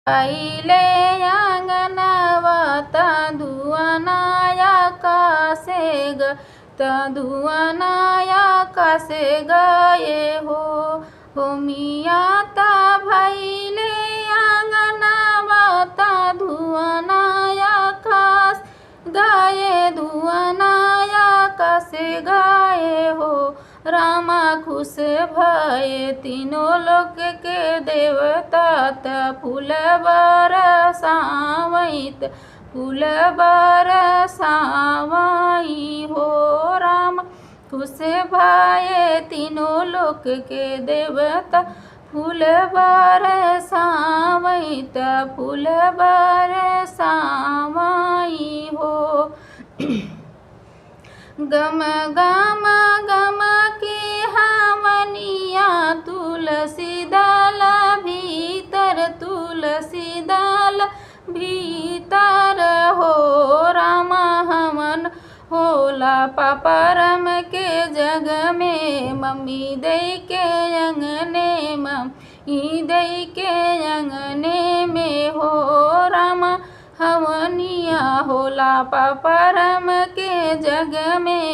आइले अंगनवा धुआनाया कासे ग धुआनाया कासे गए हो मिया ता भैले अंगनवा धुआनाया कास गाये धुआनाया कासे गाये हो रामा खुश भये तीनों लोक के देवता फूल बरसावैत फूल बरसावई हो राम खुश भये तीनों लोक के देवता फूल बरसावैत फूल बरसावई हो गम गम गम की हवनिया तुलसी दल भीतर तुलसी दल भीतर हो रामा हवन होला पापरम के जग में मम्मी दे के अंगने मम्मी दे के अंगने में हो रामा हवनिया होला पापरम के जग में।